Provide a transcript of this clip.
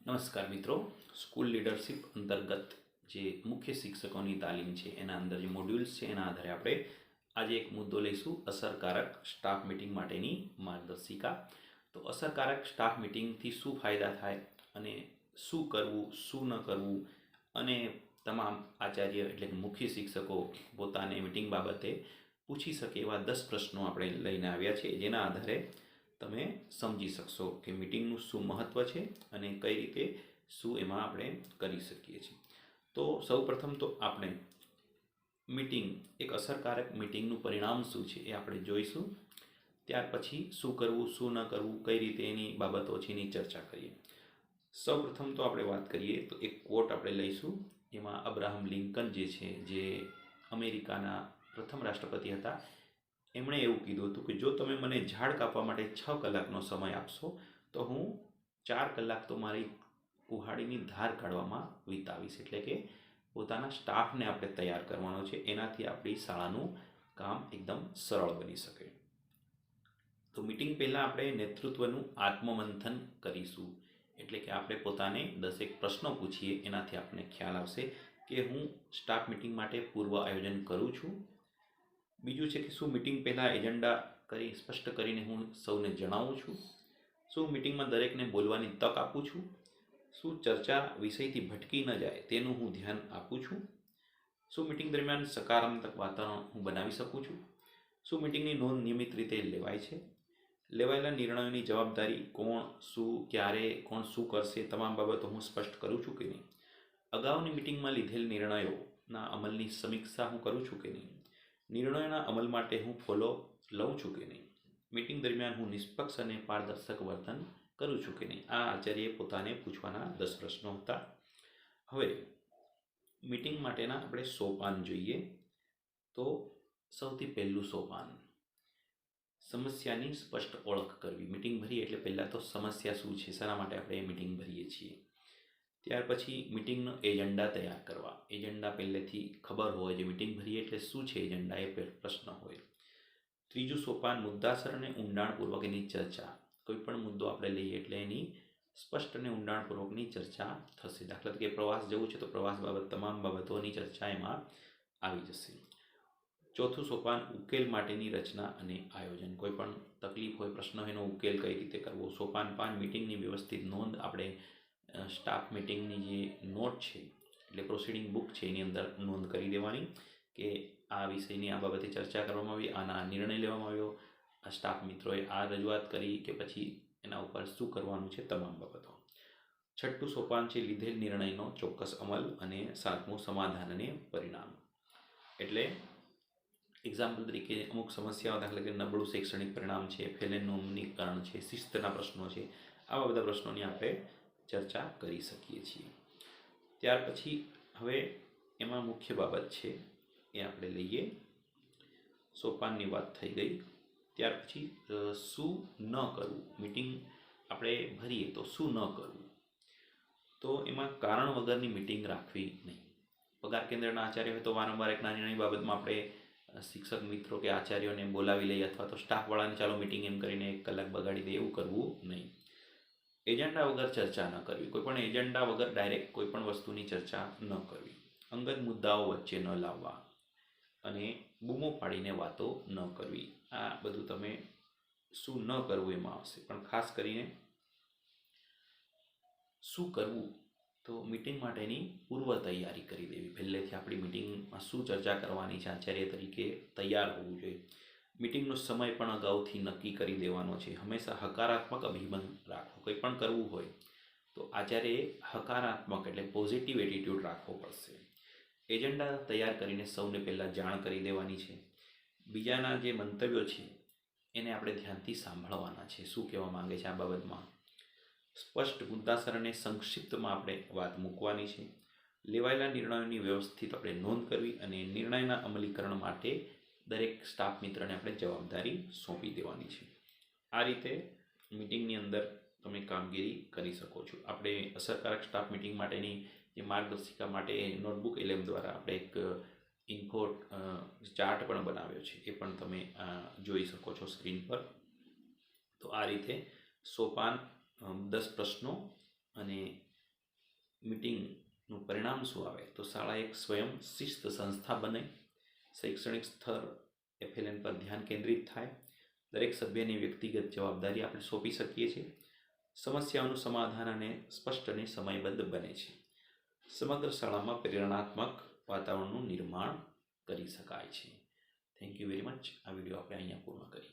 નમસ્કાર મિત્રો, school leadership અંતર્ગત જે મુખ્ય શિક્ષકોની તાલીમ છે એના અંદર જે મોડ્યુલ્સ છે એના આધારે આપણે આજે એક મુદ્દો લઈશું, અસરકારક સ્ટાફ મિટિંગ માટેની માર્ગદર્શિકા. તો અસરકારક સ્ટાફ મિટિંગથી શું ફાયદા થાય અને શું કરવું શું ન કરવું, અને તમામ આચાર્ય એટલે કે મુખ્ય શિક્ષકો પોતાને મિટિંગ બાબતે પૂછી શકે એવા 10 પ્રશ્નો આપણે લઈને આવ્યા છે, જેના આધારે તમે સમજી શકશો કે મિટિંગનું શું મહત્ત્વ છે અને કઈ રીતે શું એમાં આપણે કરી શકીએ છીએ. તો સૌપ્રથમ તો આપણે મિટિંગ, એક અસરકારક મિટિંગનું પરિણામ શું છે એ આપણે જોઈશું. ત્યાર પછી શું કરવું શું ન કરવું, કઈ રીતે એની બાબતો છે એની ચર્ચા કરીએ. સૌપ્રથમ તો આપણે વાત કરીએ તો એક કોટ આપણે લઈશું. એમાં અબ્રાહમ લિંકન જે અમેરિકાના પ્રથમ રાષ્ટ્રપતિ હતા, એમણે એવું કીધું હતું કે જો તમે મને ઝાડ કાપવા માટે 6 કલાકનો સમય આપશો તો હું 4 કલાક તો મારી કુહાડીની ધાર કાઢવામાં વિતાવીશ. એટલે કે પોતાના સ્ટાફને આપણે તૈયાર કરવાનો છે, એનાથી આપણી શાળાનું કામ એકદમ સરળ બની શકે. તો મિટિંગ પહેલાં આપણે નેતૃત્વનું આત્મમંથન કરીશું. એટલે કે આપણે પોતાને 10 પ્રશ્નો પૂછીએ, એનાથી આપણને ખ્યાલ આવશે કે હું સ્ટાફ મિટિંગ માટે પૂર્વ આયોજન કરું છું. બીજું છે કે શું મિટિંગ પહેલાં એજન્ડા સ્પષ્ટ કરીને હું સૌને જણાવું છું? શું મિટિંગમાં દરેકને બોલવાની તક આપું છું? શું ચર્ચા વિષયથી ભટકી ન જાય તેનું હું ધ્યાન આપું છું? શું મિટિંગ દરમિયાન સકારાત્મક વાતાવરણ હું બનાવી શકું છું? શું મિટિંગની નોંધ નિયમિત રીતે લેવાય છે? લેવાયેલા નિર્ણયોની જવાબદારી કોણ, શું, ક્યારે, કોણ શું કરશે, તમામ બાબતો હું સ્પષ્ટ કરું છું કે નહીં? અગાઉની મિટિંગમાં લીધેલ નિર્ણયોના અમલની સમીક્ષા હું કરું છું કે નહીં? નિર્ણયોના અમલ માટે હું ફોલો લઉં છું કે નહીં? મિટિંગ દરમિયાન હું નિષ્પક્ષ અને પારદર્શક વર્તન કરું છું કે નહીં? આ આચાર્યએ પોતાને પૂછવાના 10 પ્રશ્નો હતા. હવે મિટિંગ માટેના આપણે સોપાન જોઈએ. તો સૌથી પહેલું સોપાન, સમસ્યાની સ્પષ્ટ ઓળખ કરવી. મિટિંગ ભરીએ એટલે પહેલાં તો સમસ્યા શું છે, શાના માટે આપણે મિટિંગ ભરીએ છીએ. ત્યાર પછી મિટિંગનો એજન્ડા તૈયાર કરવા. એજન્ડા પહેલેથી ખબર હોય, જે મિટિંગ ભરીએ એટલે શું છે એજન્ડા, એ પ્રશ્ન હોય. ત્રીજું સોપાન, મુદ્દાસર અને ઊંડાણપૂર્વક એની ચર્ચા. કોઈ પણ મુદ્દો આપણે લઈએ એટલે એની સ્પષ્ટ અને ઊંડાણપૂર્વકની ચર્ચા થશે. દાખલા તરીકે પ્રવાસ જવું છે તો પ્રવાસ બાબત તમામ બાબતોની ચર્ચા એમાં આવી જશે. ચોથું સોપાન, ઉકેલ માટેની રચના અને આયોજન. કોઈ પણ તકલીફ હોય, પ્રશ્ન હોય, એનો ઉકેલ કઈ રીતે કરવો. સોપાન 5, મિટિંગની વ્યવસ્થિત નોંધ. આપણે સ્ટાફ મિટિંગની જે નોટ છે એટલે પ્રોસિડિંગ બુક છે એની અંદર નોંધ કરી દેવાની કે આ વિષયની આ બાબતે ચર્ચા કરવામાં આવી, આના નિર્ણય લેવામાં આવ્યો, આ સ્ટાફ મિત્રોએ આ રજૂઆત કરી કે પછી એના ઉપર શું કરવાનું છે, તમામ બાબતો. છઠ્ઠું સોપાન છે લીધેલ નિર્ણયનો ચોક્કસ અમલ. અને સાતમું, સમાધાન અને પરિણામ. એટલે એક્ઝામ્પલ તરીકે અમુક સમસ્યાઓ, દાખલા કે નબળું શૈક્ષણિક પરિણામ છે, ફેલેનનું અમલીકરણ છે, શિસ્તના પ્રશ્નો છે, આવા બધા પ્રશ્નોની આપણે ચર્ચા કરી શકીએ છીએ. ત્યાર પછી હવે એમાં મુખ્ય બાબત છે એ આપણે લઈએ. સોપાનની વાત થઈ ગઈ. ત્યાર પછી શું ન કરવું. મિટિંગ આપણે ભરીએ તો શું ન કરવું. તો એમાં કારણ વગરની મિટિંગ રાખવી નહીં. પગાર કેન્દ્રના આચાર્ય હોય તો વારંવાર એક નાની નાની બાબતમાં આપણે શિક્ષક મિત્રો કે આચાર્યોને બોલાવી લઈએ, અથવા તો સ્ટાફવાળાને ચાલો મિટિંગ એમ કરીને 1 કલાક બગાડી દે, એવું કરવું નહીં. એજન્ડા વગર ચર્ચા ન કરવી. કોઈ પણ એજન્ડા વગર ડાયરેક્ટ કોઈ પણ વસ્તુની ચર્ચા ન કરવી. અંગત મુદ્દાઓ વચ્ચે ન લાવવા અને બૂમો પાડીને વાતો ન કરવી. આ બધું તમે શું ન કરવું એમાં આવશે. પણ ખાસ કરીને શું કરવું, તો મિટિંગ માટેની પૂર્વ તૈયારી કરી દેવી. પહેલેથી આપણી મિટિંગમાં શું ચર્ચા કરવાની છે, આચાર્ય તરીકે તૈયાર હોવું જોઈએ. મિટિંગનો સમય પણ અગાઉથી નક્કી કરી દેવાનો છે. હંમેશા હકારાત્મક અભિગમ રાખવો. કંઈ પણ કરવું હોય તો આચાર્યએ હકારાત્મક એટલે પોઝિટિવ એટીટ્યૂડ રાખવો પડશે. એજન્ડા તૈયાર કરીને સૌને પહેલાં જાણ કરી દેવાની છે. બીજાના જે મંતવ્યો છે એને આપણે ધ્યાનથી સાંભળવાના છે, શું કહેવા માંગે છે આ બાબતમાં. સ્પષ્ટ, મુદ્દાસર અને સંક્ષિપ્તમાં આપણે વાત મૂકવાની છે. લેવાયેલા નિર્ણયોની વ્યવસ્થિત આપણે નોંધ કરવી અને નિર્ણયના અમલીકરણ માટે દરેક સ્ટાફ મિત્રને આપણે જવાબદારી સોંપી દેવાની છે. આ રીતે મિટિંગની અંદર તમે કામગીરી કરી શકો છો. આપણે અસરકારક સ્ટાફ મિટિંગ માટેની જે માર્ગદર્શિકા માટે નોટબુક LM દ્વારા આપણે એક ઇન્ફો ચાર્ટ પણ બનાવ્યો છે, એ પણ તમે જોઈ શકો છો સ્ક્રીન પર. તો આ રીતે સોપાન 10 પ્રશ્નો અને મીટિંગનું પરિણામ શું આવે તો શાળા એક સ્વયં શિસ્ત સંસ્થા બને, શૈક્ષણિક સ્તર FLN પર ધ્યાન કેન્દ્રિત થાય, દરેક સભ્યની વ્યક્તિગત જવાબદારી આપણે સોંપી શકીએ છીએ, સમસ્યાઓનું સમાધાન અને સ્પષ્ટ અને સમયબદ્ધ બને છે. સમગ્ર શાળામાં પ્રેરણાત્મક વાતાવરણનું નિર્માણ કરી શકાય છે. Thank you very much. આ વિડીયો આપણે અહીંયા પૂર્ણ કરીએ.